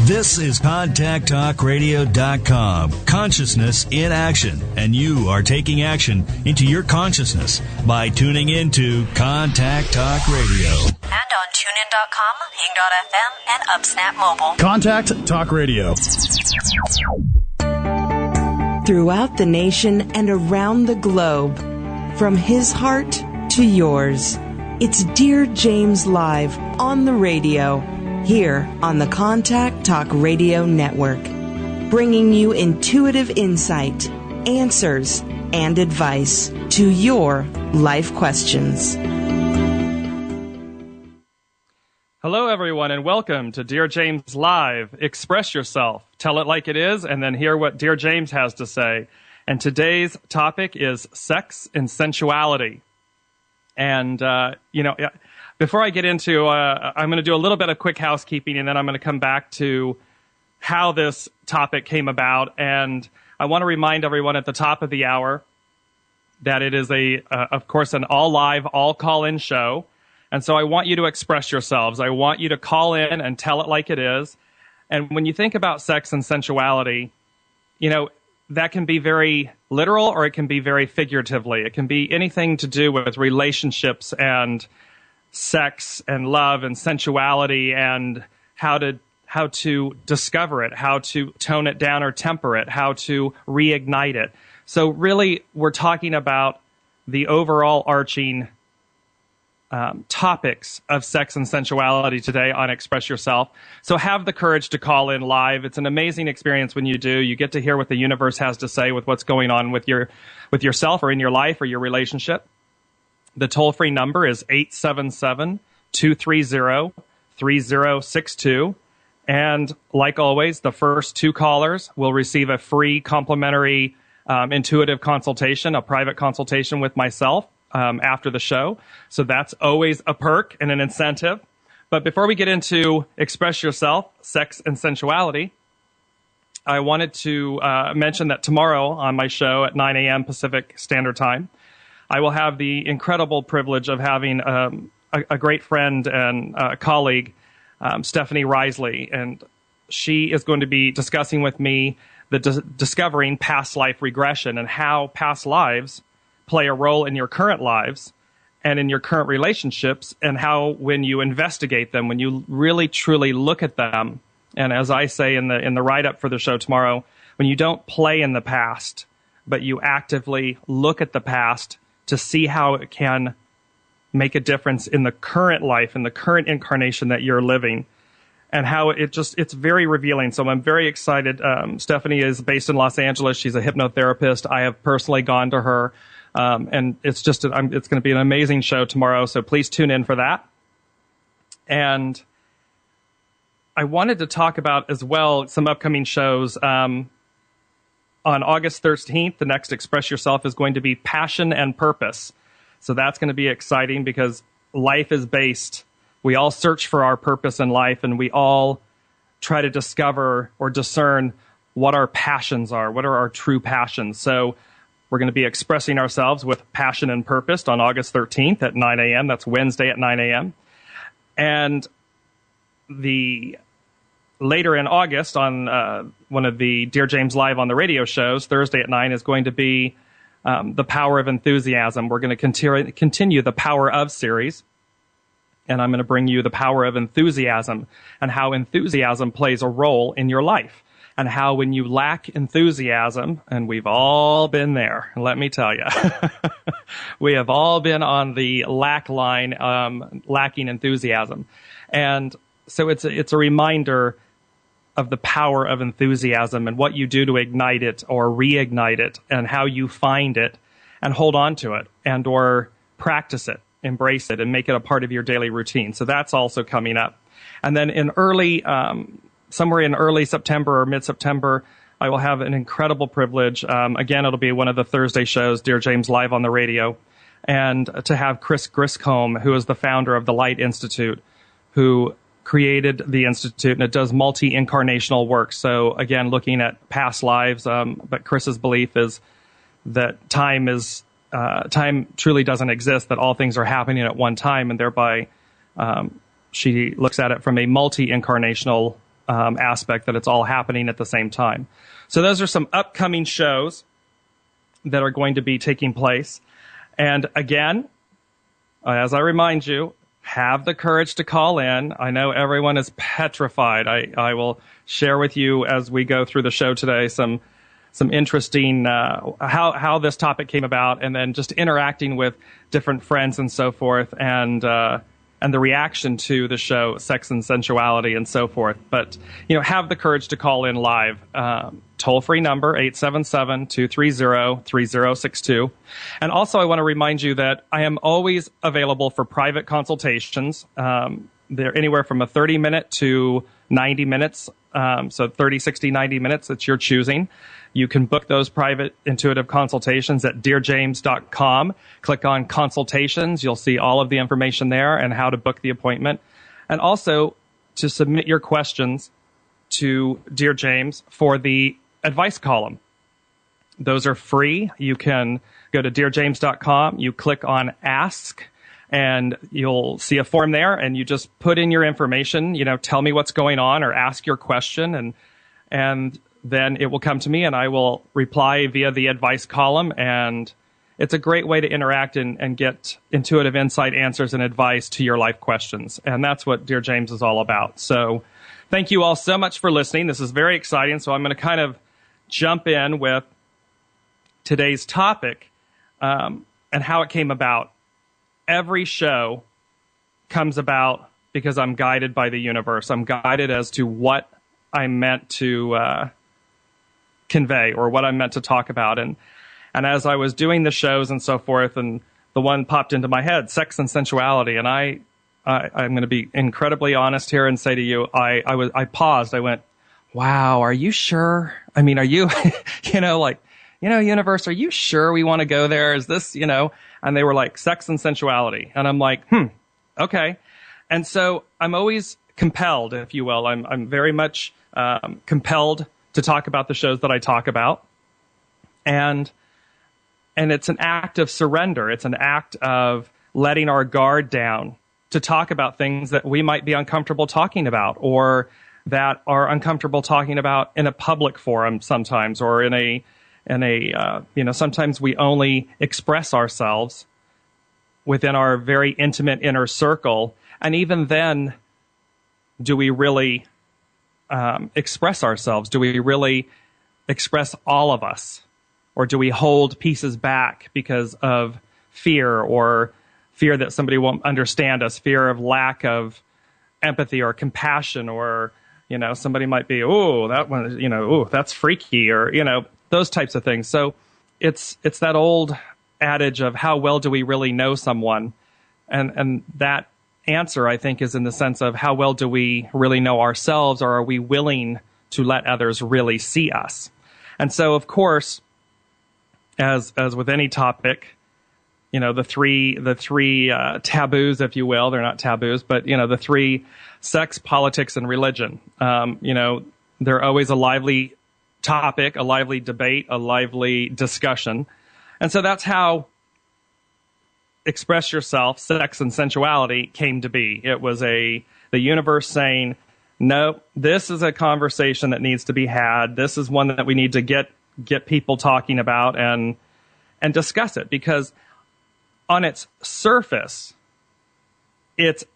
This is ContactTalkRadio.com. Consciousness in action. And you are taking action into your consciousness by tuning into Contact Talk Radio. And on TuneIn.com, Hing.fm, and UpSnap Mobile. Contact Talk Radio. Throughout the nation and around the globe, from his heart to yours, it's Dear James Live on the radio, here on the Contact Talk Radio Network, bringing you intuitive insight, answers, and advice to your life questions. Hello, everyone, and welcome to Dear James Live. Express yourself, tell it like it is, and then hear what Dear James has to say. And today's topic is sex and sensuality. And, before I get into, I'm going to do a little bit of quick housekeeping, and then I'm going to come back to how this topic came about. And I want to remind everyone at the top of the hour that it is of course, an all live, all call-in show. And so I want you to express yourselves. I want you to call in and tell it like it is. And when you think about sex and sensuality, that can be very literal or it can be very figuratively. It can be anything to do with relationships and sex and love and sensuality and how to discover it, how to tone it down or temper it, how to reignite it. So really, we're talking about the overall arching topics of sex and sensuality today on Express Yourself. So have the courage to call in live. It's an amazing experience when you do. You get to hear what the universe has to say with what's going on with yourself or in your life or your relationship. The toll-free number is 877-230-3062. And like always, the first two callers will receive a free complimentary intuitive consultation, a private consultation with myself after the show. So that's always a perk and an incentive. But before we get into Express Yourself, sex and sensuality, I wanted to mention that tomorrow on my show at 9 a.m. Pacific Standard Time, I will have the incredible privilege of having a great friend and colleague, Stephanie Risley, and she is going to be discussing with me the discovering past life regression and how past lives play a role in your current lives and in your current relationships, and how when you investigate them, when you really truly look at them, and as I say in the write-up for the show tomorrow, when you don't play in the past, but you actively look at the past to see how it can make a difference in the current life, in the current incarnation that you're living, and how it's very revealing. So I'm very excited. Stephanie is based in Los Angeles. She's a hypnotherapist. I have personally gone to her, and it's going to be an amazing show tomorrow. So please tune in for that. And I wanted to talk about as well some upcoming shows. On August 13th, the next Express Yourself is going to be Passion and Purpose. So that's going to be exciting because life is based. We all search for our purpose in life, and we all try to discover or discern what our passions are, what are our true passions. So we're going to be expressing ourselves with Passion and Purpose on August 13th at 9 a.m. That's Wednesday at 9 a.m. And later in August, on one of the Dear James Live on the radio shows, Thursday at 9, is going to be The Power of Enthusiasm. We're going to continue the Power of series, and I'm going to bring you the power of enthusiasm and how enthusiasm plays a role in your life, and how when you lack enthusiasm, and we've all been there, let me tell you, we have all been on the lack line, lacking enthusiasm. And so it's a reminder of the power of enthusiasm and what you do to ignite it or reignite it, and how you find it and hold on to it and or practice it, embrace it, and make it a part of your daily routine. So that's also coming up. And then somewhere in early September or mid-September, I will have an incredible privilege. Again, it'll be one of the Thursday shows, Dear James Live on the radio, and to have Chris Griscombe, who is the founder of the Light Institute, who created the Institute, and it does multi-incarnational work. So again, looking at past lives, but Chris's belief is that time truly doesn't exist, that all things are happening at one time, and thereby she looks at it from a multi-incarnational aspect, that it's all happening at the same time. So those are some upcoming shows that are going to be taking place. And again, as I remind you, have the courage to call in. I know everyone is petrified. I will share with you as we go through the show today some interesting how this topic came about, and then just interacting with different friends and so forth, and the reaction to the show, Sex and Sensuality and so forth. But, have the courage to call in live. Toll-free number, 877-230-3062. And also I want to remind you that I am always available for private consultations. They're anywhere from a 30-minute to 90 minutes. So 30, 60, 90 minutes, it's your choosing. You can book those private intuitive consultations at DearJames.com. Click on consultations. You'll see all of the information there and how to book the appointment. And also to submit your questions to Dear James for the advice column. Those are free. You can go to DearJames.com. You click on Ask, and you'll see a form there, and you just put in your information, tell me what's going on or ask your question, and then it will come to me and I will reply via the advice column. And it's a great way to interact and get intuitive insight, answers, and advice to your life questions. And that's what Dear James is all about. So thank you all so much for listening. This is very exciting. So I'm going to kind of jump in with today's topic and how it came about. Every show comes about because I'm guided by the universe. I'm guided as to what I'm meant to convey or what I'm meant to talk about. And as I was doing the shows and so forth, and the one popped into my head, Sex and Sensuality. And I'm going to be incredibly honest here and say to you, I paused. I went, wow, are you sure? I mean, are you, universe, are you sure we want to go there? Is this, and they were like, Sex and Sensuality. And I'm like, okay. And so I'm always compelled, if you will. I'm very much compelled to talk about the shows that I talk about. And it's an act of surrender. It's an act of letting our guard down to talk about things that we might be uncomfortable talking about, or that are uncomfortable talking about in a public forum sometimes, or in a sometimes we only express ourselves within our very intimate inner circle. And even then, do we really express ourselves? Do we really express all of us? Or do we hold pieces back because of fear, or fear that somebody won't understand us, fear of lack of empathy or compassion, or, somebody might be, that one, that's freaky, or, those types of things. So it's that old adage of how well do we really know someone? And that answer, I think, is in the sense of how well do we really know ourselves, or are we willing to let others really see us? And so, of course, as with any topic, the three taboos, if you will, they're not taboos, but, the three: sex, politics, and religion. They're always a lively topic, a lively debate, a lively discussion. And so that's how Express Yourself, Sex and Sensuality came to be. It was the universe saying, no, this is a conversation that needs to be had. This is one that we need to get people talking about and discuss it, because on its surface, it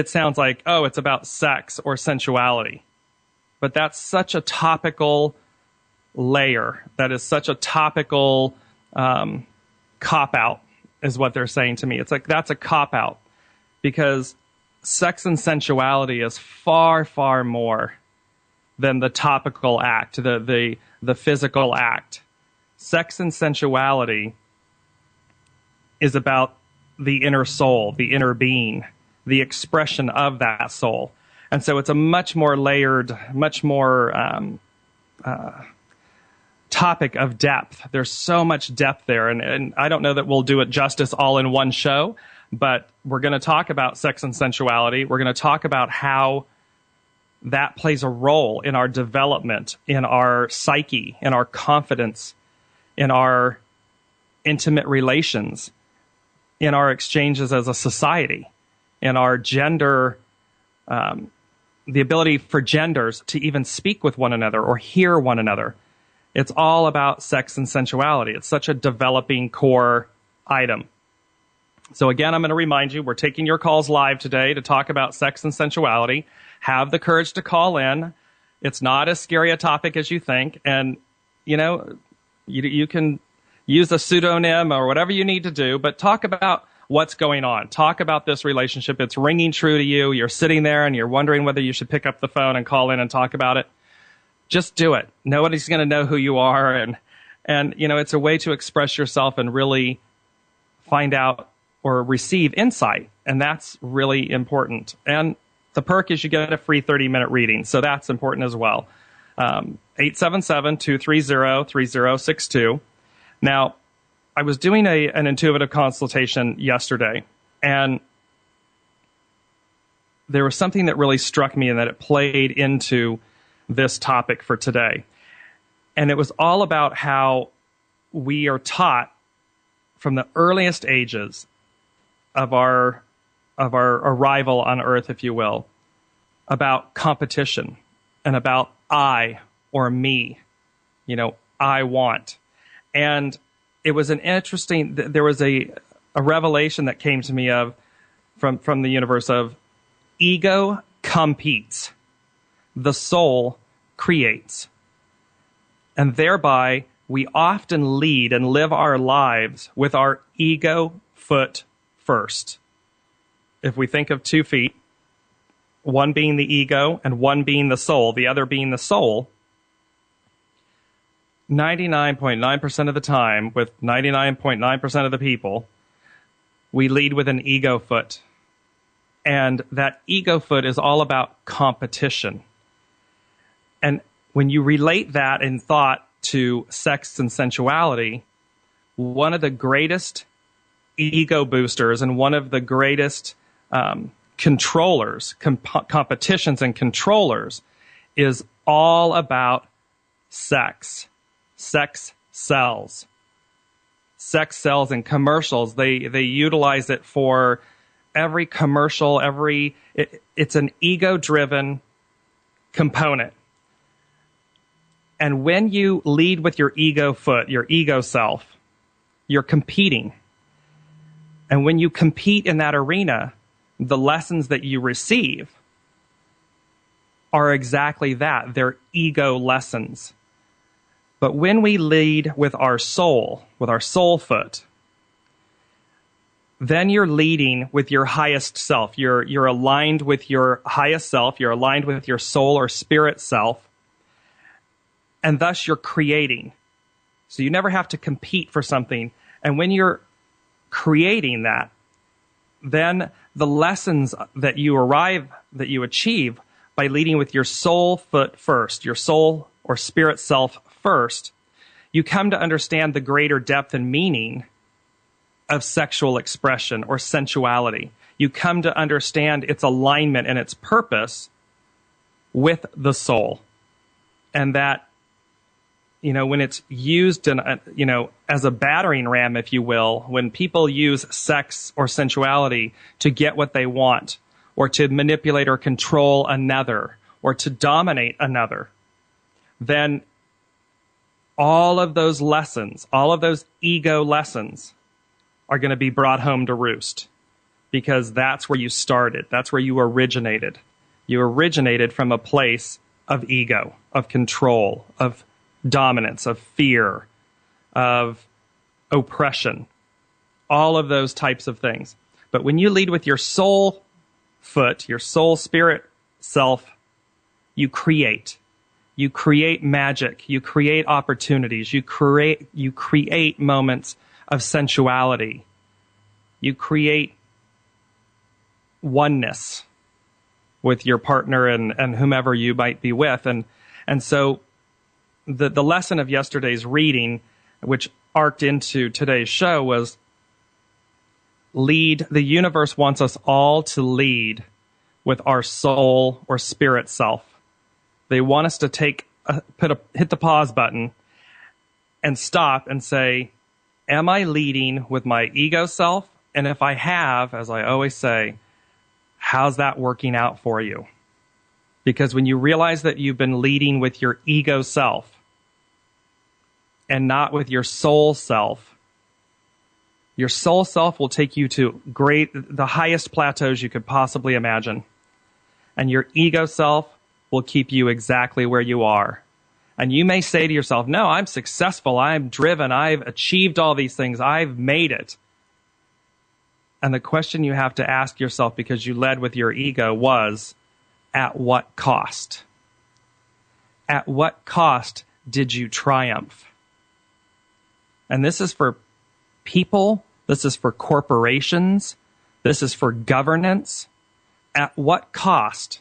sounds like, it's about sex or sensuality. But that's such a topical layer. That is such a topical cop-out, is what they're saying to me. It's like, that's a cop-out, because sex and sensuality is far, far more than the topical act, the physical act. Sex and sensuality is about the inner soul, the inner being, the expression of that soul. And so it's a much more layered, much more topic of depth. There's so much depth there. And I don't know that we'll do it justice all in one show, but we're going to talk about sex and sensuality. We're going to talk about how that plays a role in our development, in our psyche, in our confidence, in our intimate relations, in our exchanges as a society, in our gender the ability for genders to even speak with one another or hear one another. It's all about sex and sensuality. It's such a developing core item. So again, I'm going to remind you, we're taking your calls live today to talk about sex and sensuality. Have the courage to call in. It's not as scary a topic as you think. And, you can use a pseudonym or whatever you need to do, but talk about what's going on. Talk about this relationship. It's ringing true to you. You're sitting there and you're wondering whether you should pick up the phone and call in and talk about it. Just do it. Nobody's going to know who you are. And it's a way to express yourself and really find out or receive insight. And that's really important. And the perk is you get a free 30-minute reading. So that's important as well. 877-230-3062. Now, I was doing an intuitive consultation yesterday, and there was something that really struck me and that it played into this topic for today. And it was all about how we are taught from the earliest ages of our arrival on Earth, if you will, about competition and about I or me, I want. And it was there was a revelation that came to me from the universe of ego competes, the soul creates. And thereby, we often lead and live our lives with our ego foot first. If we think of 2 feet, one being the ego and one being the soul, the other being the soul, 99.9% of the time, with 99.9% of the people, we lead with an ego foot. And that ego foot is all about competition. And when you relate that in thought to sex and sensuality, one of the greatest ego boosters and one of the greatest controllers, competitions and controllers, is all about sex. Sex sells. Sex sells in commercials. They utilize it for every commercial, it's an ego-driven component. And when you lead with your ego foot, your ego self, you're competing. And when you compete in that arena, the lessons that you receive are exactly that. They're ego lessons. But when we lead with our soul foot, then you're leading with your highest self. You're aligned with your highest self. You're aligned with your soul or spirit self. And thus you're creating. So you never have to compete for something. And when you're creating that, then the lessons that you achieve by leading with your soul foot first, your soul or spirit self first, you come to understand the greater depth and meaning of sexual expression or sensuality. You come to understand its alignment and its purpose with the soul. And that, when it's used in, as a battering ram, if you will, when people use sex or sensuality to get what they want, or to manipulate or control another, or to dominate another, then all of those lessons, all of those ego lessons are going to be brought home to roost, because that's where you started. That's where you originated. You originated from a place of ego, of control, of dominance, of fear, of oppression, all of those types of things. But when you lead with your soul foot, your soul spirit self, you create. You create magic. You create opportunities. You create moments of sensuality. You create oneness with your partner and whomever you might be with. And so the lesson of yesterday's reading, which arced into today's show, was lead. The universe wants us all to lead with our soul or spirit self. They want us to hit the pause button and stop and say, am I leading with my ego self? And if I have, as I always say, how's that working out for you? Because when you realize that you've been leading with your ego self and not with your soul self, your soul self will take you to the highest plateaus you could possibly imagine. And your ego self will keep you exactly where you are. And you may say to yourself, no, I'm successful, I'm driven, I've achieved all these things, I've made it. And the question you have to ask yourself, because you led with your ego, was, at what cost? At what cost did you triumph? And this is for people, this is for corporations, this is for governance. At what cost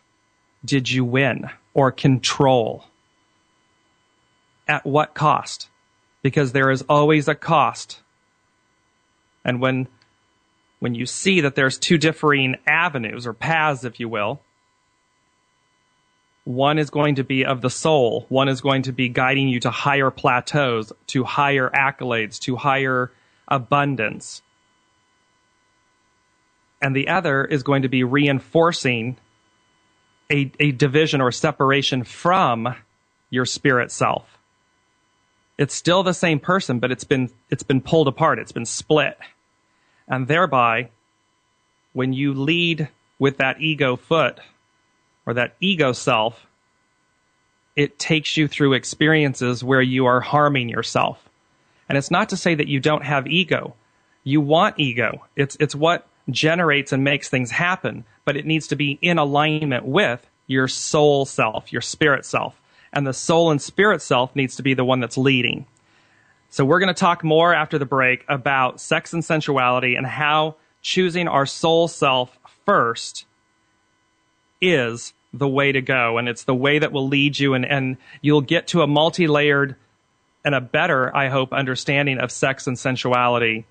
did you win or control? At what cost? Because there is always a cost. And when you see that there's two differing avenues or paths, if you will, one is going to be of the soul. One is going to be guiding you to higher plateaus, to higher accolades, to higher abundance. And the other is going to be reinforcing a division or separation from your spirit self. It's still the same person, but it's been pulled apart. It's been split. And thereby, when you lead with that ego foot or that ego self, it takes you through experiences where you are harming yourself. And it's not to say that you don't have ego. You want ego. It's what generates and makes things happen, but it needs to be in alignment with your soul self, your spirit self. And the soul and spirit self needs to be the one that's leading. So we're going to talk more after the break about sex and sensuality and how choosing our soul self first is the way to go. And it's the way that will lead you, and you'll get to a multi-layered and a better, I hope, understanding of sex and sensuality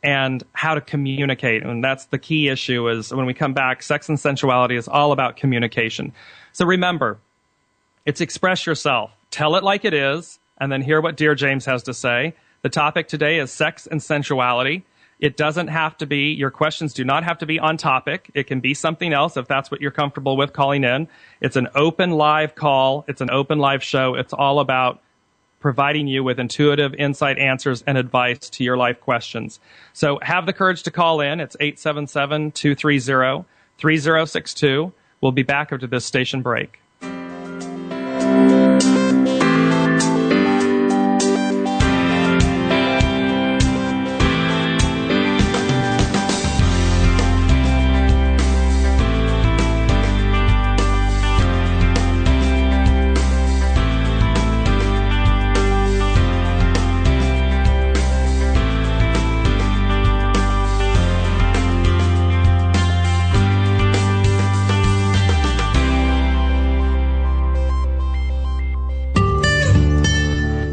and how to communicate. And that's the key issue. Is when we come back, sex and sensuality is all about communication. So remember, it's express yourself. Tell it like it is, and then hear what Dear James has to say. The topic today is sex and sensuality. It doesn't have to be, your questions do not have to be on topic. It can be something else if that's what you're comfortable with calling in. It's an open live call. It's an open live show. It's all about providing you with intuitive insight, answers, and advice to your life questions. So have the courage to call in. It's 877-230-3062. We'll be back after this station break.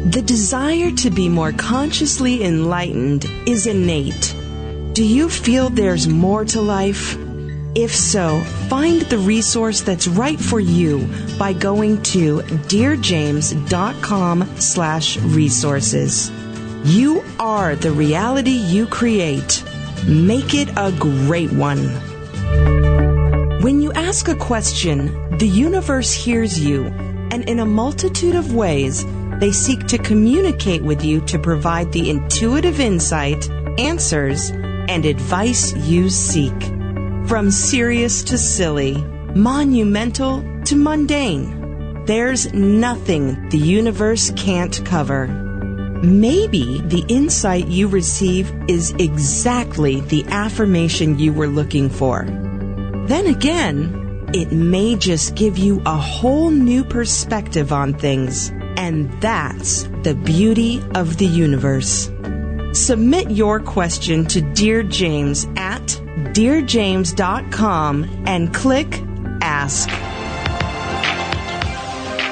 The desire to be more consciously enlightened is innate. Do you feel there's more to life? If so, find the resource that's right for you by going to DearJames.com/resources. You are the reality you create. Make it a great one. When you ask a question, the universe hears you, and in a multitude of ways, they seek to communicate with you to provide the intuitive insight, answers, and advice you seek. From serious to silly, monumental to mundane, there's nothing the universe can't cover. Maybe the insight you receive is exactly the affirmation you were looking for. Then again, it may just give you a whole new perspective on things. And that's the beauty of the universe. Submit your question to Dear James at DearJames.com and click Ask.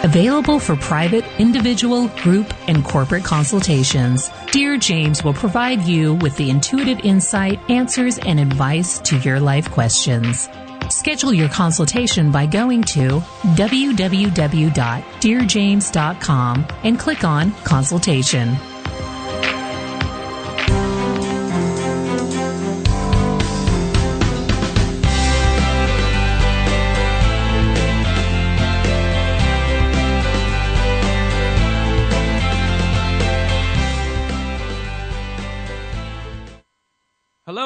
Available for private, individual, group, and corporate consultations, Dear James will provide you with the intuitive insight, answers, and advice to your life questions. Schedule your consultation by going to www.dearjames.com and click on Consultation.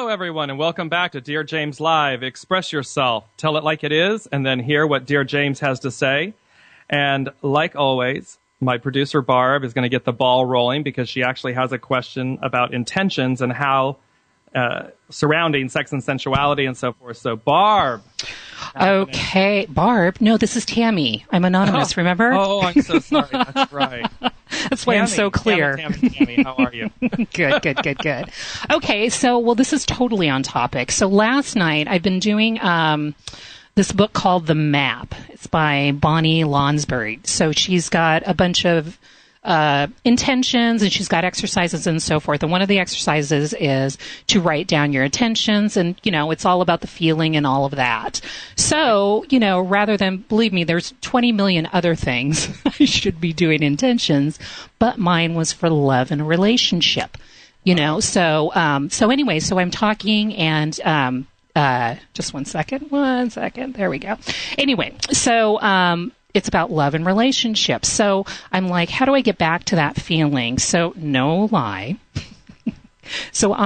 Hello, everyone, and welcome back to Dear James Live. Express yourself, tell it like it is, and then hear what Dear James has to say. And like always, my producer Barb is going to get the ball rolling because she actually has a question about intentions and how surrounding sex and sensuality and so forth. So, Barb. Okay, Barb. No, this is Tammy. I'm anonymous, remember? Oh, I'm so sorry. That's right. That's why I'm so clear. Tammy, how are you? Good. Okay, so, this is totally on topic. So last night I've been doing this book called The Map. It's by Bonnie Lonsbury. So she's got a bunch of intentions, and she's got exercises and so forth. And one of the exercises is to write down your intentions, and, it's all about the feeling and all of that. So, rather than, believe me, there's 20 million other things I should be doing intentions, but mine was for love and relationship, So anyway, so I'm talking and, just one second. There we go. Anyway, so, it's about love and relationships. So I'm like, how do I get back to that feeling? So no lie. So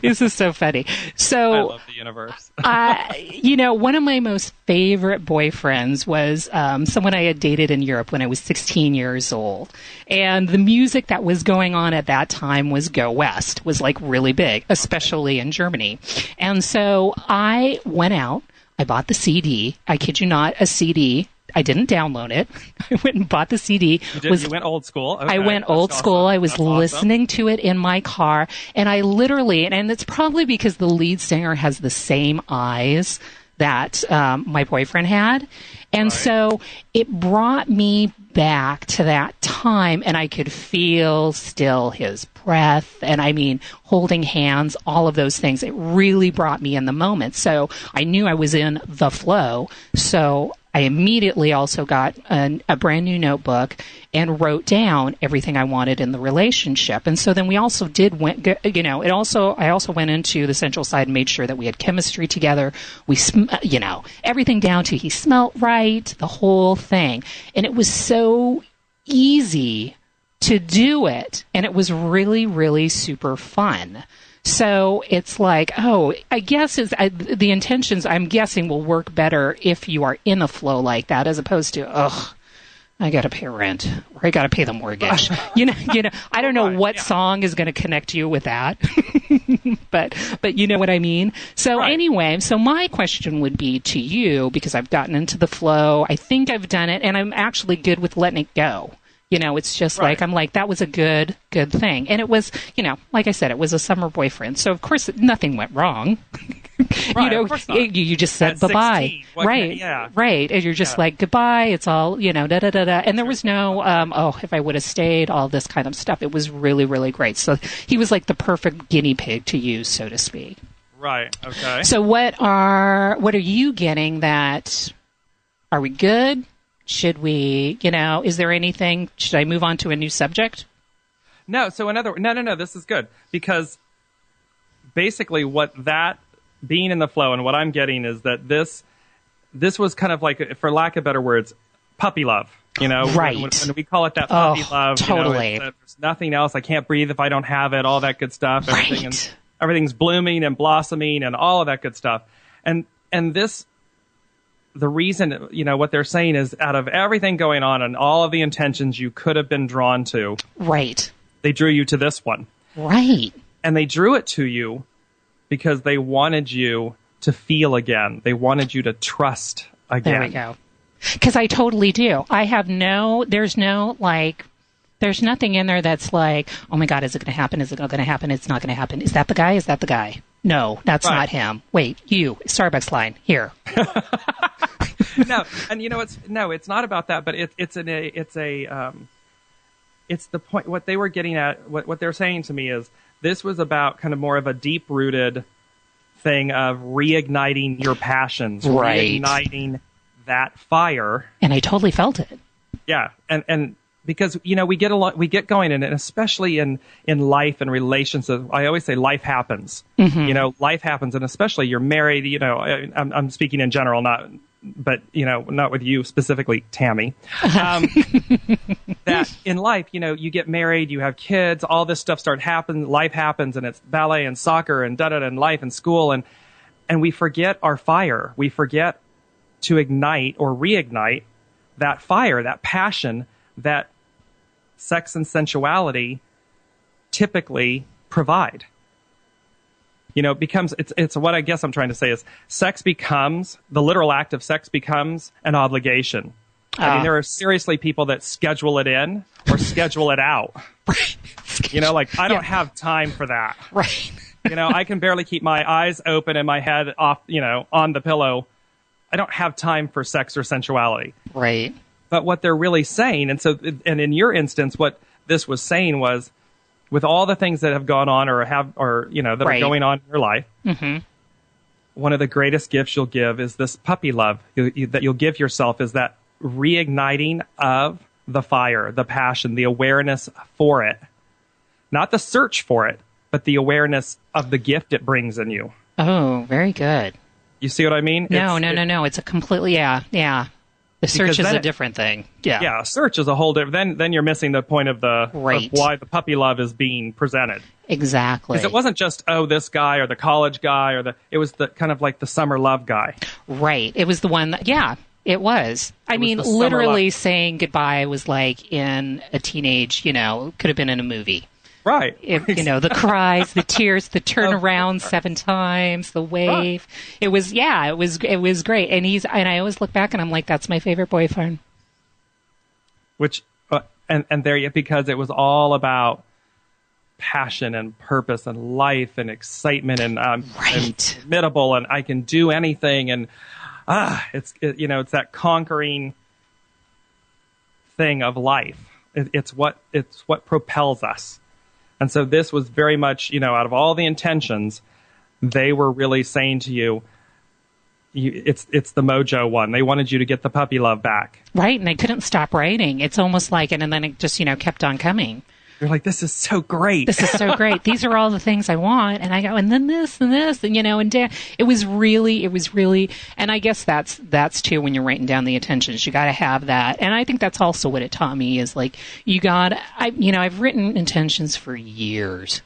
this is so funny. So I love the universe. One of my most favorite boyfriends was someone I had dated in Europe when I was 16 years old. And the music that was going on at that time was Go West, was like really big, especially in Germany. And so I went out. I bought the CD. I kid you not, a CD. I didn't download it. I went and bought the CD. You went old school. Okay. I went old school. I was listening to it in my car. And I literally, and it's probably because the lead singer has the same eyes that my boyfriend had. And so it brought me back to that time, and I could feel still his breath, and I mean, holding hands, all of those things. It really brought me in the moment. So I knew I was in the flow. So I immediately also got a brand new notebook and wrote down everything I wanted in the relationship. And so then we also I also went into the sensual side and made sure that we had chemistry together. We, everything down to he smelt right, the whole thing. And it was so easy to do it. And it was really, really super fun. So it's like, I guess the intentions, I'm guessing, will work better if you are in a flow like that, as opposed to, I got to pay rent, or I got to pay the mortgage. I don't know what song is going to connect you with that, but you know what I mean? So anyway, so my question would be to you, because I've gotten into the flow, I think I've done it, and I'm actually good with letting it go. It's just like, I'm like, that was a good thing. And it was, like I said, it was a summer boyfriend. So, of course, nothing went wrong. Of course not. You just said bye-bye. Right. And you're just like, goodbye. It's all, da-da-da-da. And there was no, if I would have stayed, all this kind of stuff. It was really, really great. So he was like the perfect guinea pig to use, so to speak. Right. Okay. So what are you getting that, are we good? Should we, is there anything, should I move on to a new subject? No, so no, this is good. Because basically what that, being in the flow, and what I'm getting is that this was kind of like, for lack of better words, puppy love. Right. When we call it that puppy love, totally. There's nothing else. I can't breathe if I don't have it, all that good stuff. Everything's blooming and blossoming and all of that good stuff. And this, the reason, what they're saying is, out of everything going on and all of the intentions you could have been drawn to, right, they drew you to this one. Right. And they drew it to you because they wanted you to feel again. They wanted you to trust again. There we go. Because I totally do. There's nothing in there that's like, oh my God, is it going to happen? Is it going to happen? It's not going to happen. Is that the guy? Is that the guy? No, that's not him. Wait, you, Starbucks line, here. No, and it's not about that, but it's the point. What they were getting at, what they're saying to me is, this was about kind of more of a deep-rooted thing of reigniting your passions, reigniting that fire. And I totally felt it. Yeah, and because we get going in it, and especially in life and relationships. I always say life happens. Mm-hmm. Life happens, and especially you're married. I'm speaking in general, not but not with you specifically, Tammy, that in life, you get married, you have kids, all this stuff life happens, and it's ballet and soccer and and life and school, and we forget our fire. We forget to ignite or reignite that fire, that passion that sex and sensuality typically provide. It's what I guess I'm trying to say is the literal act of sex becomes an obligation. I mean, there are seriously people that schedule it in or schedule it out. Right. I don't have time for that. Right. I can barely keep my eyes open and my head off, on the pillow. I don't have time for sex or sensuality. Right. But what they're really saying, and in your instance, what this was saying was, with all the things that have gone on that are going on in your life, one of the greatest gifts you'll give is this puppy love that you'll give yourself, is that reigniting of the fire, the passion, the awareness for it. Not the search for it, but the awareness of the gift it brings in you. Oh, very good. You see what I mean? No. It's a completely, yeah. The search is a different thing. Yeah. Yeah, search is a whole different. Then you're missing the point of of why the puppy love is being presented. Exactly. Because it wasn't just this guy or the college guy it was the kind of like the summer love guy. Right. It was the one that, it was. I mean, literally saying goodbye was like in a teenage, could have been in a movie. Right. The cries, the tears, the turnaround 7 times, the wave. Right. It was great. And I always look back and I'm like, that's my favorite boyfriend. Which, and there, because it was all about passion and purpose and life and excitement and formidable and I can do anything. And, it's that conquering thing of life. It's what propels us. And so this was very much, out of all the intentions, they were really saying to you, it's the mojo one. They wanted you to get the puppy love back. Right, and they couldn't stop writing. It's almost like, and then it just, kept on coming. You're like, this is so great. This is so great. These are all the things I want. And I go, and then this, and and Dan. It was really, and I guess that's too when you're writing down the intentions. You got to have that. And I think that's also what it taught me is like, I've written intentions for years.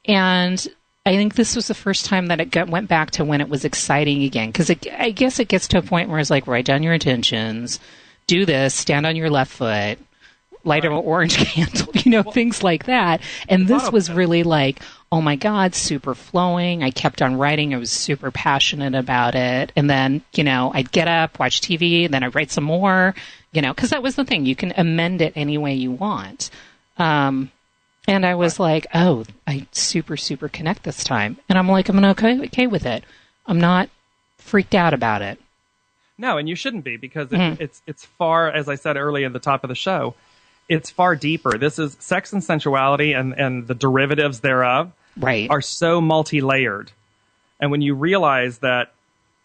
And I think this was the first time that it went back to when it was exciting again. Because I guess it gets to a point where it's like, write down your intentions, do this, stand on your left foot, light an orange candle, things like that. And this was really like, oh my God, super flowing. I kept on writing. I was super passionate about it. And then, I'd get up, watch TV, and then I'd write some more, because that was the thing. You can amend it any way you want. And I was like, oh, I super, super connect this time. And I'm like, I'm okay with it. I'm not freaked out about it. No, and you shouldn't be, because it's far, as I said early at the top of the show, it's far deeper. This is sex and sensuality and the derivatives thereof are so multi-layered. And when you realize that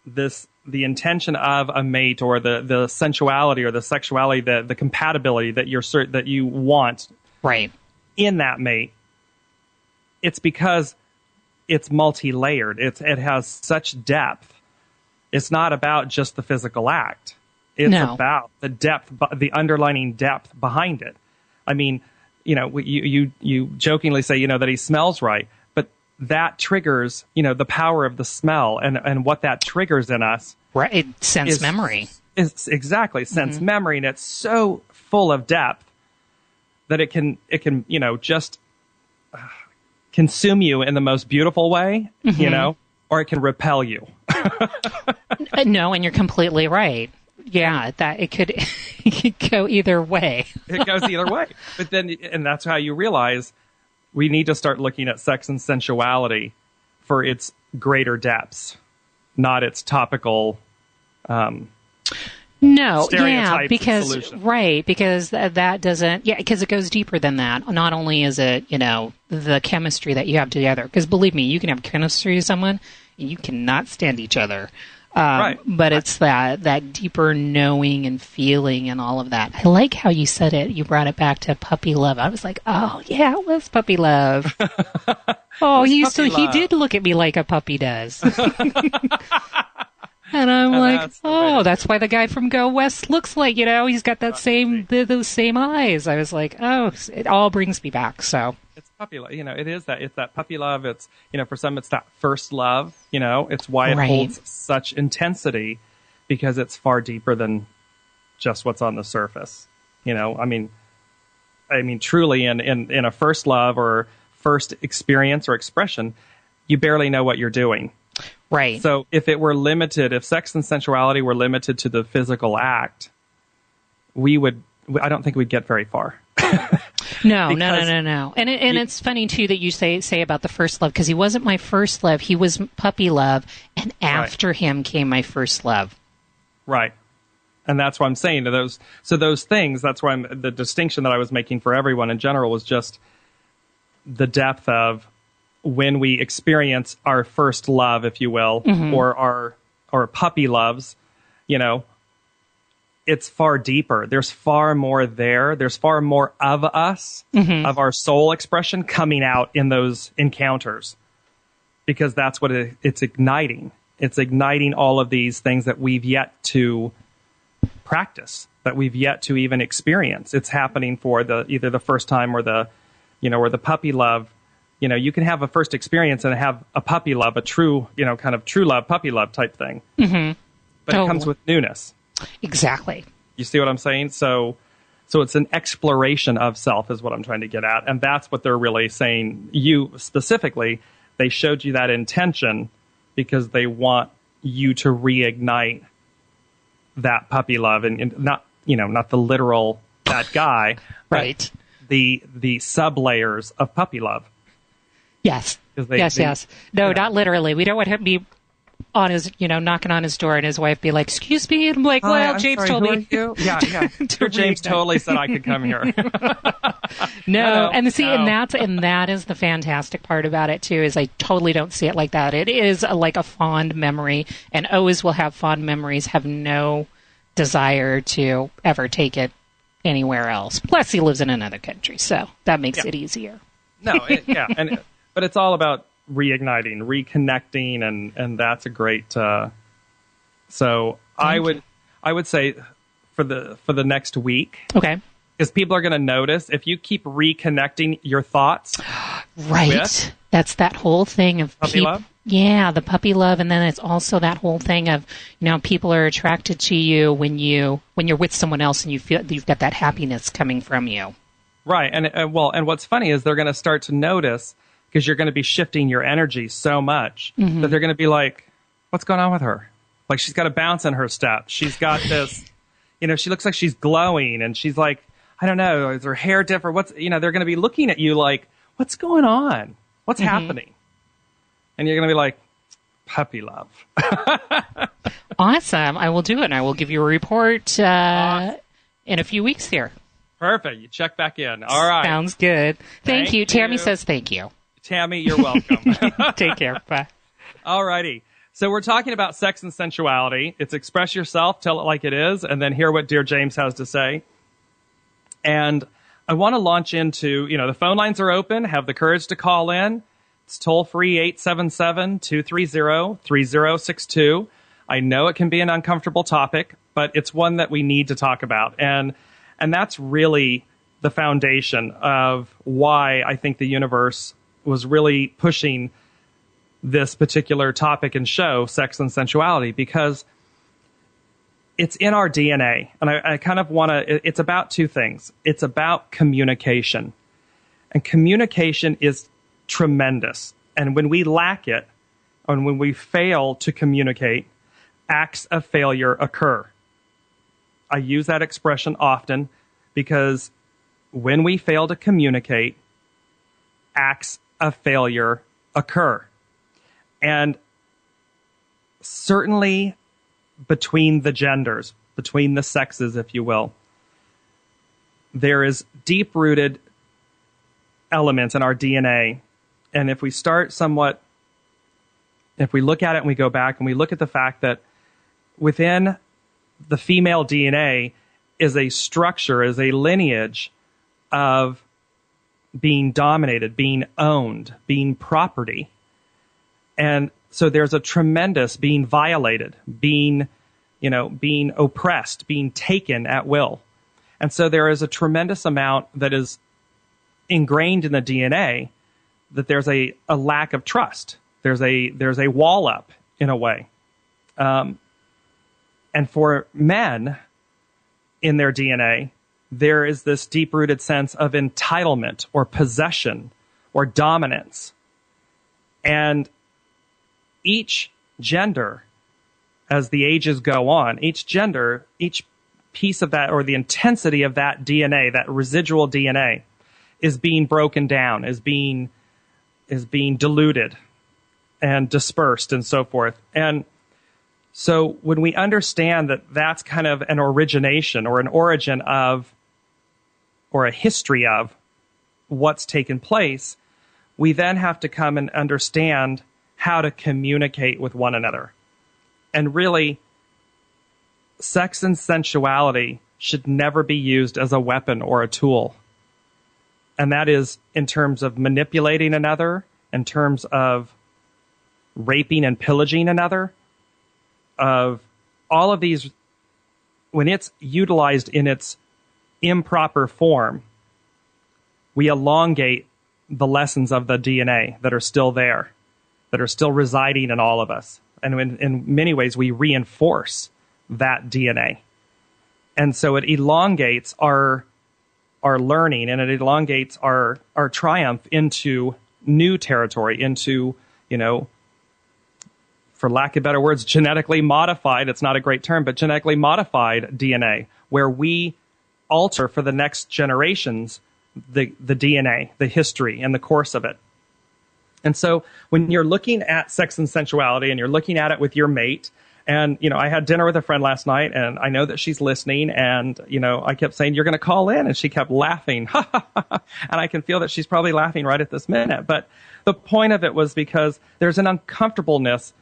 the intention of a mate or the sensuality or the sexuality, the compatibility that you want in that mate, it's because it's multi-layered. It has such depth. It's not about just the physical act. It's about the depth, the underlining depth behind it. I mean, you jokingly say, that he smells right, but that triggers, the power of the smell and what that triggers in us. Right. It sense memory. It's exactly sense memory. And it's so full of depth that it can, just consume you in the most beautiful way, or it can repel you. No, and you're completely right. Yeah, that it could go either way. It goes either way. But then, and that's how you realize we need to start looking at sex and sensuality for its greater depths, not its topical stereotypes because that doesn't, because it goes deeper than that. Not only is it, the chemistry that you have together, because believe me, you can have chemistry with someone and you cannot stand each other. But it's that deeper knowing and feeling and all of that. I like how you said it. You brought it back to puppy love. I was like, oh yeah, it was puppy love. Oh, he did look at me like a puppy does. And I'm like, that's that's why the guy from Go West looks like, he's got that those same eyes. I was like, it all brings me back. So it's puppy love. It's that puppy love. It's, for some, it's that first love. It's why it holds such intensity, because it's far deeper than just what's on the surface. I mean, truly in a first love or first experience or expression, you barely know what you're doing. Right. So if if sex and sensuality were limited to the physical act, I don't think we'd get very far. No. And it's funny too that you say about the first love, because he wasn't my first love. He was puppy love, and after him came my first love. Right. And that's what I'm saying to those. So those things, that's why the distinction that I was making for everyone in general was just the depth of when we experience our first love, if you will, or our puppy loves, it's far deeper. There's far more there. There's far more of us, of our soul expression coming out in those encounters, because that's what it's igniting. It's igniting all of these things that we've yet to practice, that we've yet to even experience. It's happening for either the first time or the puppy love. You can have a first experience and have a puppy love, a true, kind of true love, puppy love type thing. Mm-hmm. But it comes with newness. Exactly. You see what I'm saying? So it's an exploration of self is what I'm trying to get at. And that's what they're really saying. You specifically, they showed you that intention because they want you to reignite that puppy love, and not the literal that guy, right? The sub layers of puppy love. Yes. Yes. No, not literally. We don't want him to be on his, knocking on his door, and his wife be like, "Excuse me," and I'm like, "Well, James told me." Yeah. James totally said I could come here. No, and that is the fantastic part about it too. Is I totally don't see it like that. It is like a fond memory, and always will have fond memories. Have no desire to ever take it anywhere else. Plus, he lives in another country, so that makes it easier. No, but it's all about reigniting, reconnecting, and that's a great. So I would say for the next week, okay, because people are going to notice if you keep reconnecting your thoughts. Right, that's that whole thing of puppy love. Yeah, the puppy love, and then it's also that whole thing of people are attracted to you when you're with someone else, and you feel you've got that happiness coming from you. Right, and what's funny is they're going to start to notice, because you're going to be shifting your energy so much that they're going to be like, "What's going on with her? Like she's got a bounce in her step. She's got this, she looks like she's glowing, and she's like, I don't know, is her hair different? They're going to be looking at you like, what's going on? What's happening?" And you're going to be like, puppy love. Awesome. I will do it, and I will give you a report in a few weeks here. Perfect. You check back in. All right. Sounds good. Thank you. Tammy says thank you. Tammy, you're welcome. Take care. Bye. All righty. So we're talking about sex and sensuality. It's express yourself, tell it like it is, and then hear what Dear James has to say. And I want to launch into, the phone lines are open. Have the courage to call in. It's toll-free 877-230-3062. I know it can be an uncomfortable topic, but it's one that we need to talk about. And that's really the foundation of why I think the universe was really pushing this particular topic and show, sex and sensuality, because it's in our DNA. And I kind of want to, it's about two things. It's about communication. And communication is tremendous. And when we lack it, and when we fail to communicate, acts of failure occur. I use that expression often because when we fail to communicate, acts of failure occur. And certainly between the genders, between the sexes, if you will, there is deep-rooted elements in our DNA. And if we look at it and we go back and we look at the fact that within the female DNA is a structure, is a lineage of being dominated, being owned, being property. And so there's a tremendous being violated, being oppressed, being taken at will. And so there is a tremendous amount that is ingrained in the DNA that there's a lack of trust. There's a wall up in a way. And for men in their DNA, there is this deep-rooted sense of entitlement or possession or dominance. And each gender, as the ages go on, each gender, each piece of that, or the intensity of that DNA, that residual DNA, is being broken down, is being diluted and dispersed and so forth. And so when we understand that that's kind of an origination or an origin of, or a history of what's taken place, we then have to come and understand how to communicate with one another. And really, sex and sensuality should never be used as a weapon or a tool. And that is in terms of manipulating another, in terms of raping and pillaging another, of all of these. When it's utilized in its improper form, we elongate the lessons of the DNA that are still there, that are still residing in all of us. And in many ways, we reinforce that DNA. And so it elongates our learning, and it elongates our triumph into new territory, into, for lack of better words, genetically modified, it's not a great term, but genetically modified DNA, where we alter for the next generations the DNA, the history, and the course of it. And so when you're looking at sex and sensuality, and you're looking at it with your mate, and, I had dinner with a friend last night, and I know that she's listening, and, I kept saying, you're going to call in, and she kept laughing. And I can feel that she's probably laughing right at this minute. But the point of it was because there's an uncomfortableness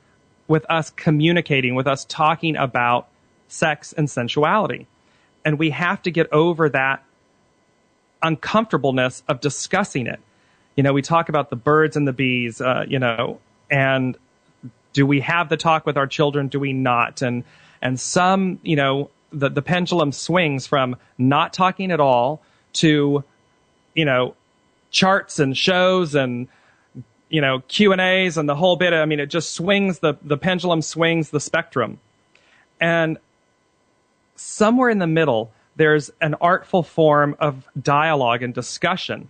with us communicating, with us talking about sex and sensuality. And we have to get over that uncomfortableness of discussing it. We talk about the birds and the bees, and do we have the talk with our children? Do we not? And some, the pendulum swings from not talking at all to, charts and shows and, Q&As and the whole bit. It just swings, the pendulum swings the spectrum. And somewhere in the middle, there's an artful form of dialogue and discussion.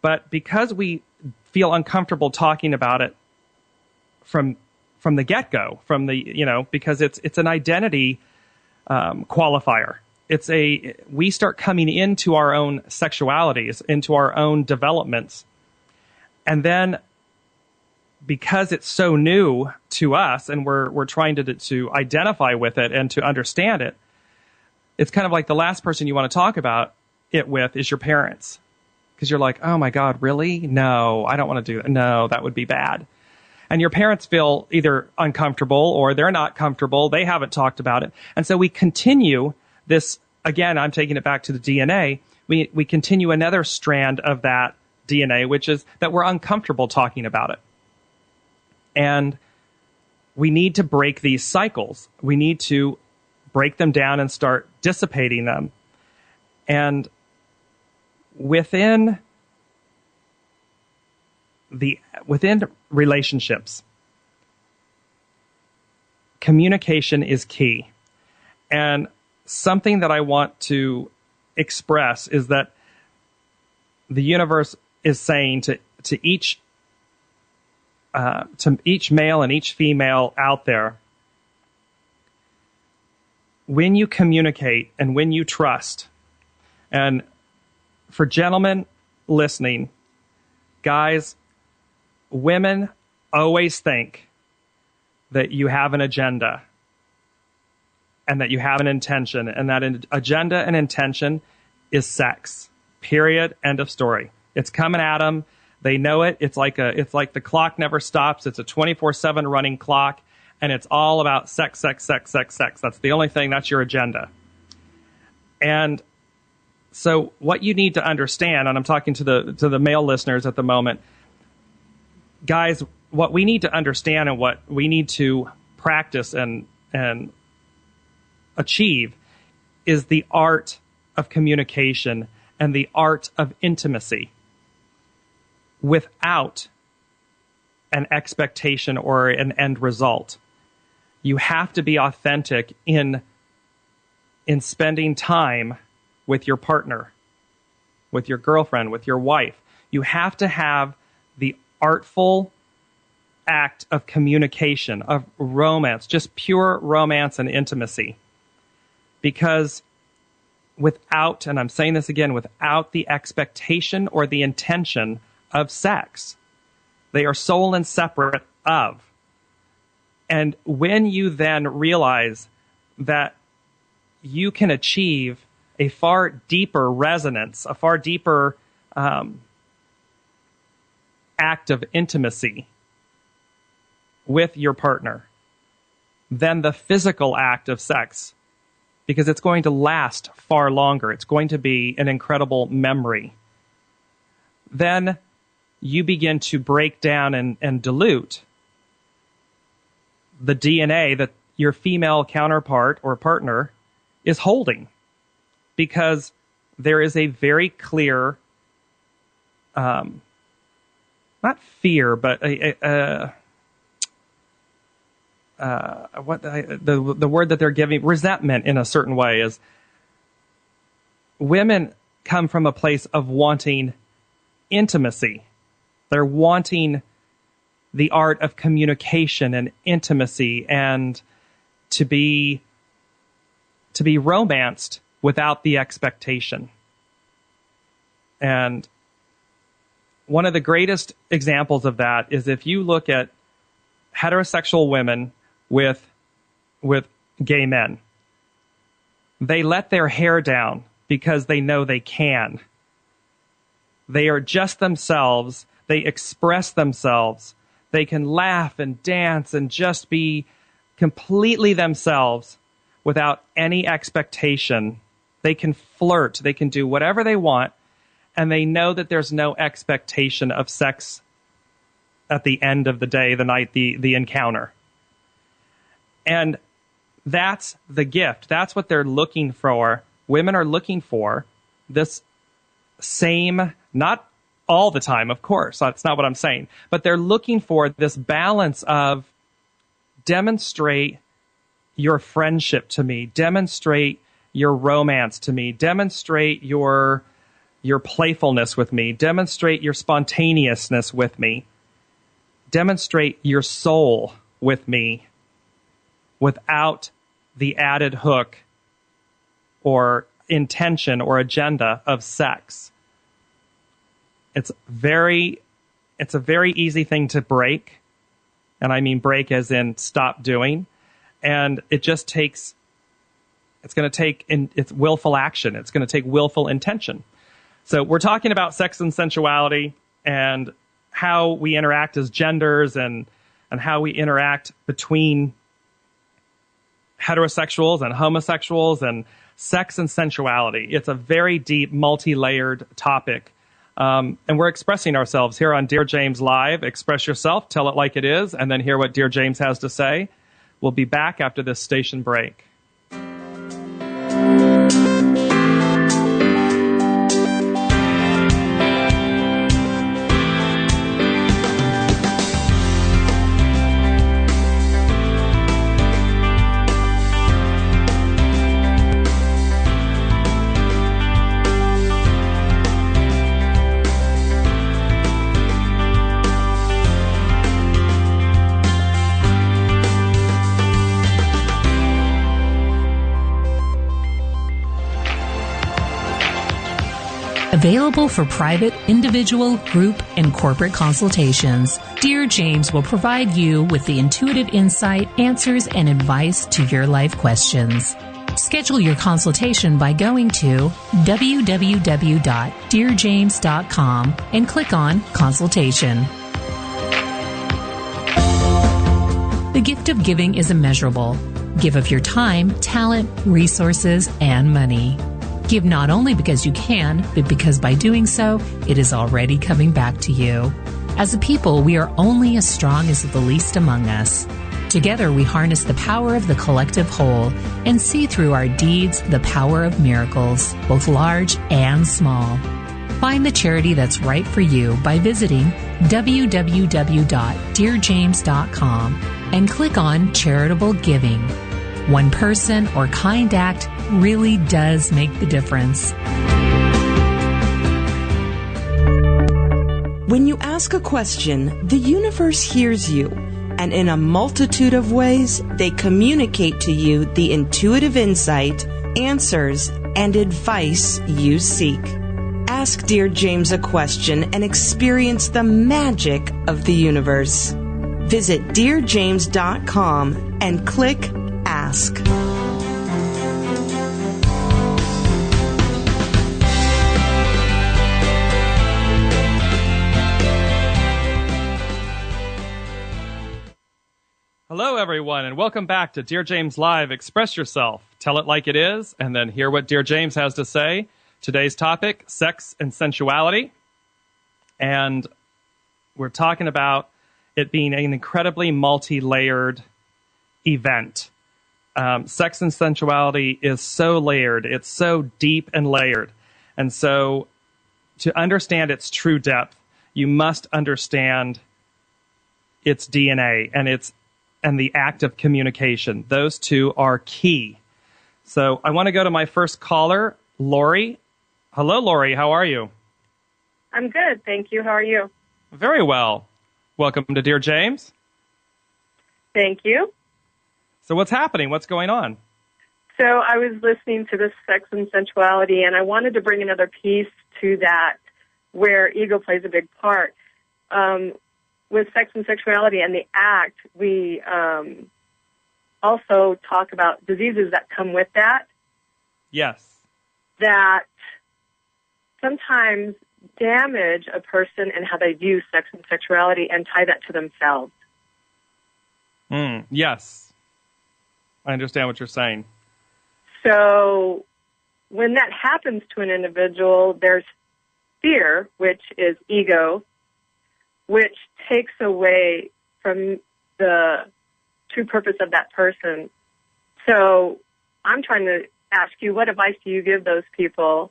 But because we feel uncomfortable talking about it from the get-go, because it's an identity qualifier. We start coming into our own sexualities, into our own developments. And then because it's so new to us, and we're trying to identify with it and to understand it, it's kind of like the last person you want to talk about it with is your parents. Because you're like, oh my God, really? No, I don't want to do that. No, that would be bad. And your parents feel either uncomfortable or they're not comfortable. They haven't talked about it. And so we continue this, again, I'm taking it back to the DNA. We continue another strand of that DNA, which is that we're uncomfortable talking about it. And we need to break these cycles. We need to break them down and start dissipating them. And within relationships, communication is key. And something that I want to express is that the universe is saying to each male and each female out there, when you communicate and when you trust, and for gentlemen listening, guys, women always think that you have an agenda and that you have an intention, and that agenda and intention is sex. Period. End of story. It's coming at them. They know it. It's like the clock never stops. It's a 24/7 running clock, and it's all about sex, sex, sex, sex, sex. That's the only thing. That's your agenda. And so what you need to understand, and I'm talking to the male listeners at the moment, guys, what we need to understand and what we need to practice and achieve is the art of communication and the art of intimacy without an expectation or an end result. You have to be authentic in spending time with your partner, with your girlfriend, with your wife. You have to have the artful act of communication, of romance, just pure romance and intimacy. Because without, and I'm saying this again, without the expectation or the intention of sex, they are sole and separate of. And when you then realize that you can achieve a far deeper resonance, a far deeper act of intimacy with your partner than the physical act of sex, because it's going to last far longer. It's going to be an incredible memory. Then you begin to break down and dilute the DNA that your female counterpart or partner is holding, because there is a very clear, not fear, but the word that they're giving, resentment in a certain way, is women come from a place of wanting intimacy. They're wanting the art of communication and intimacy and to be romanced without the expectation. And one of the greatest examples of that is if you look at heterosexual women with gay men. They let their hair down because they know they can. They are just themselves. They express themselves. They can laugh and dance and just be completely themselves without any expectation. They can flirt. They can do whatever they want. And they know that there's no expectation of sex at the end of the day, the night, the encounter. And that's the gift. That's what they're looking for. Women are looking for this same, not all the time, of course. That's not what I'm saying. But they're looking for this balance of demonstrate your friendship to me, demonstrate your romance to me, demonstrate your playfulness with me, demonstrate your spontaneousness with me, demonstrate your soul with me without the added hook or intention or agenda of sex. It's a very easy thing to break. And I mean break as in stop doing. And it's going to take it's willful action. It's going to take willful intention. So we're talking about sex and sensuality and how we interact as genders and how we interact between heterosexuals and homosexuals and sex and sensuality. It's a very deep, multi-layered topic. And we're expressing ourselves here on Dear James Live. Express yourself, tell it like it is, and then hear what Dear James has to say. We'll be back after this station break. Available for private, individual, group, and corporate consultations, Dear James will provide you with the intuitive insight, answers, and advice to your life questions. Schedule your consultation by going to www.dearjames.com and click on Consultation. The gift of giving is immeasurable. Give of your time, talent, resources, and money. Give not only because you can, but because by doing so, it is already coming back to you. As a people, we are only as strong as the least among us. Together, we harness the power of the collective whole and see through our deeds the power of miracles, both large and small. Find the charity that's right for you by visiting www.dearjames.com and click on Charitable Giving. One person or kind act really does make the difference. When you ask a question, the universe hears you, and in a multitude of ways, they communicate to you the intuitive insight, answers, and advice you seek. Ask Dear James a question and experience the magic of the universe. Visit DearJames.com and click Ask. Hello, everyone, and welcome back to Dear James Live. Express yourself, tell it like it is, and then hear what Dear James has to say. Today's topic, sex and sensuality. And we're talking about it being an incredibly multi-layered event. Sex and sensuality is so layered. It's so deep and layered. And so to understand its true depth, you must understand its DNA and the act of communication. Those two are key. So I want to go to my first caller, Lori. Hello, Lori. How are you? I'm good, thank you. How are you? Very well. Welcome to Dear James. Thank you. So what's happening? What's going on? So I was listening to this sex and sensuality, and I wanted to bring another piece to that where ego plays a big part. With sex and sexuality and the act, we also talk about diseases that come with that. Yes. That sometimes damage a person and how they view sex and sexuality and tie that to themselves. Yes. I understand what you're saying. So when that happens to an individual, there's fear, which is ego, which takes away from the true purpose of that person. So I'm trying to ask you, what advice do you give those people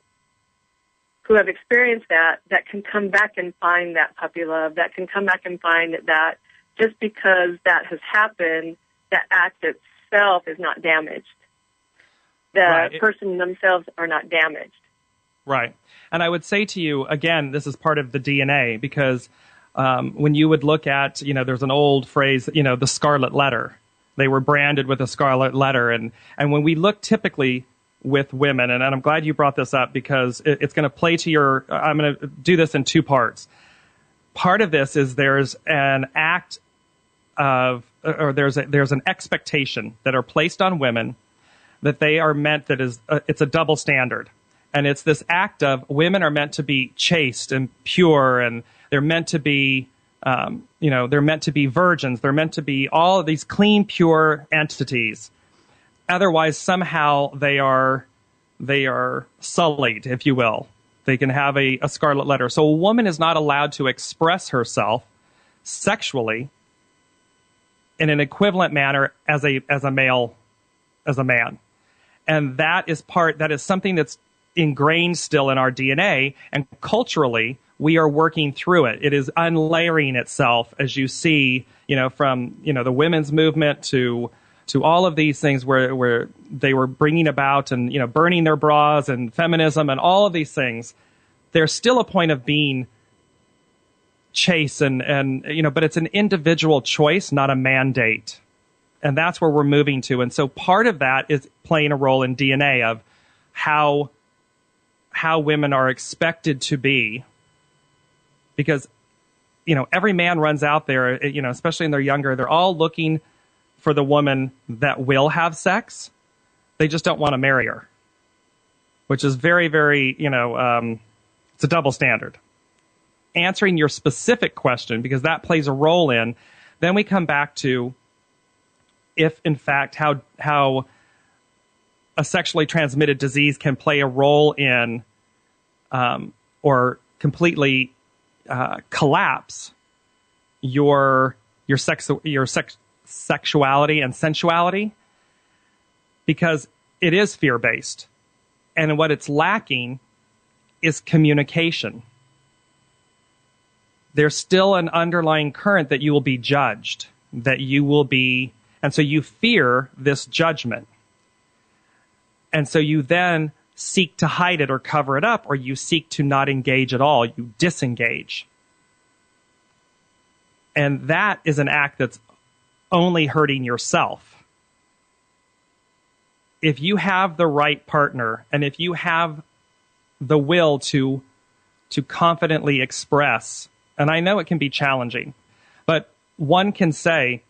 who have experienced that can come back and find that puppy love, that can come back and find that just because that has happened, that act itself is not damaged. The person themselves are not damaged. Right. And I would say to you, again, this is part of the DNA, because when you would look at, there's an old phrase, the scarlet letter. They were branded with a scarlet letter. And when we look typically with women, and I'm glad you brought this up because it's going to play to I'm going to do this in two parts. Part of this is there's an act of, or there's an expectation that are placed on women that they are meant, it's a double standard. And it's this act of women are meant to be chaste and pure, and they're meant to be, they're meant to be virgins. They're meant to be all of these clean, pure entities. Otherwise, somehow they are sullied, if you will. They can have a scarlet letter. So a woman is not allowed to express herself sexually in an equivalent manner as a man. And that is something that's ingrained still in our DNA, and culturally we are working through it. It is unlayering itself, as you see, from the women's movement to all of these things where they were bringing about and burning their bras and feminism and all of these things. There's still a point of being chaste and but it's an individual choice, not a mandate. And that's where we're moving to. And so part of that is playing a role in DNA of how women are expected to be, because every man runs out there, especially when they're younger, they're all looking for the woman that will have sex. They just don't want to marry her, which is very, very, it's a double standard. Answering your specific question, because that plays a role in, then we come back to if, in fact, how a sexually transmitted disease can play a role in or completely collapse your sexuality and sensuality, because it is fear-based. And what it's lacking is communication. There's still an underlying current that you will be judged, that you will be, and so you fear this judgment. And so you then seek to hide it or cover it up, or you seek to not engage at all. You disengage. And that is an act that's only hurting yourself. If you have the right partner, and if you have the will to confidently express, and I know it can be challenging, but one can say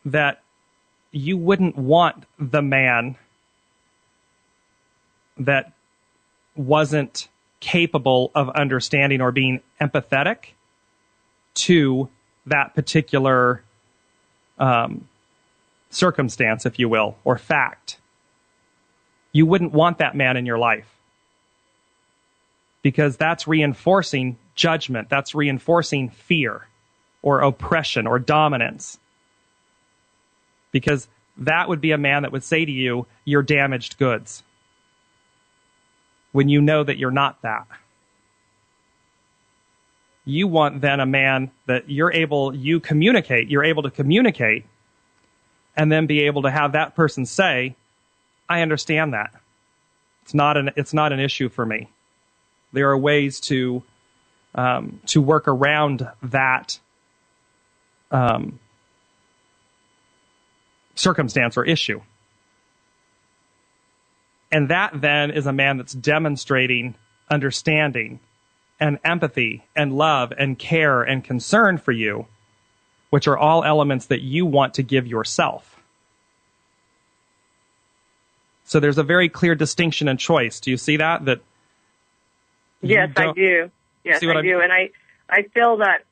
that you wouldn't want the man that wasn't capable of understanding or being empathetic to that particular circumstance, if you will, or fact. You wouldn't want that man in your life, because that's reinforcing judgment. That's reinforcing fear or oppression or dominance, because that would be a man that would say to you, you're damaged goods, when you know that you're not that. You want then a man that you're able to communicate, and then be able to have that person say, I understand that. It's not an issue for me. There are ways to work around that circumstance or issue. And that then is a man that's demonstrating understanding and empathy and love and care and concern for you, which are all elements that you want to give yourself. So there's a very clear distinction and choice. Do you see that? Yes, I do. Yes, I do. And I feel that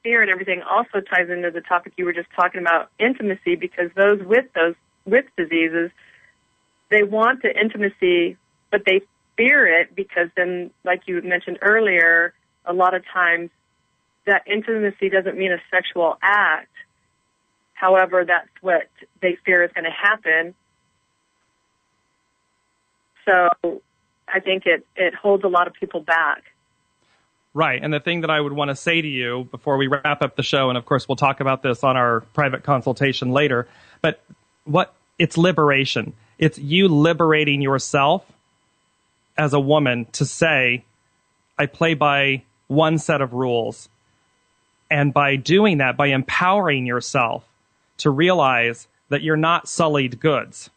fear and everything also ties into the topic you were just talking about, intimacy, because those with diseases, they want the intimacy, but they fear it, because then, like you mentioned earlier, a lot of times that intimacy doesn't mean a sexual act. However, that's what they fear is going to happen. So I think it holds a lot of people back. Right. And the thing that I would want to say to you before we wrap up the show, and of course we'll talk about this on our private consultation later, but it's liberation. It's you liberating yourself as a woman to say, I play by one set of rules. And by doing that, by empowering yourself to realize that you're not sullied goods.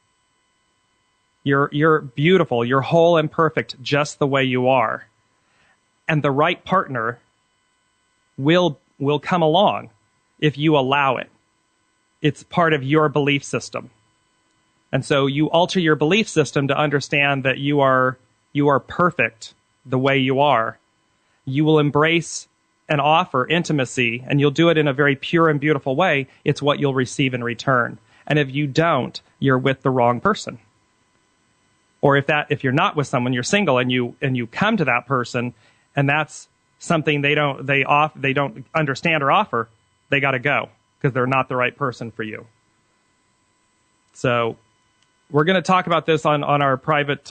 You're beautiful, you're whole and perfect just the way you are. And the right partner will come along if you allow it. It's part of your belief system. And so you alter your belief system to understand that you are perfect the way you are. You will embrace and offer intimacy, and you'll do it in a very pure and beautiful way. It's what you'll receive in return. And if you don't, you're with the wrong person. Or if you're not with someone, you're single, and you come to that person, and that's something they don't understand or offer, they got to go, because they're not the right person for you. So we're going to talk about this on our private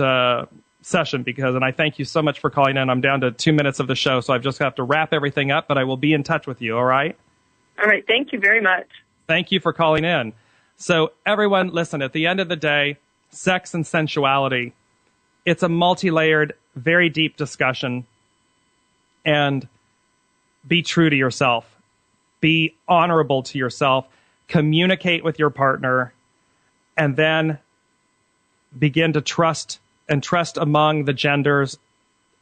session, and I thank you so much for calling in. I'm down to 2 minutes of the show, so I just have to wrap everything up, but I will be in touch with you, all right? All right. Thank you very much. Thank you for calling in. So everyone, listen, at the end of the day, sex and sensuality, it's a multi-layered, very deep discussion. And be true to yourself. Be honorable to yourself. Communicate with your partner. And then begin to trust among the genders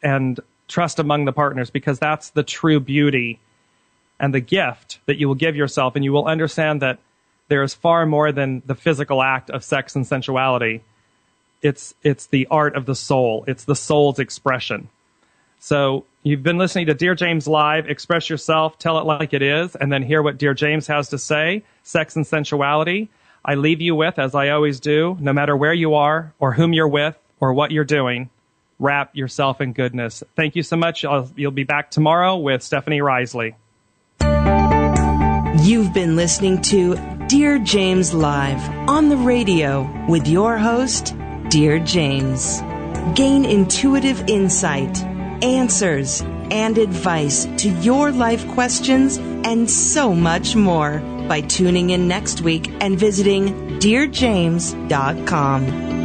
and trust among the partners, because that's the true beauty and the gift that you will give yourself. And you will understand that there is far more than the physical act of sex and sensuality. It's the art of the soul. It's the soul's expression. So you've been listening to Dear James Live. Express yourself, tell it like it is, and then hear what Dear James has to say. Sex and sensuality. I leave you with, as I always do, no matter where you are or whom you're with or what you're doing, wrap yourself in goodness. Thank you so much. You'll be back tomorrow with Stephanie Risley. You've been listening to Dear James Live on the radio with your host, Dear James. Gain intuitive insight, answers, and advice to your life questions and so much more by tuning in next week and visiting DearJames.com.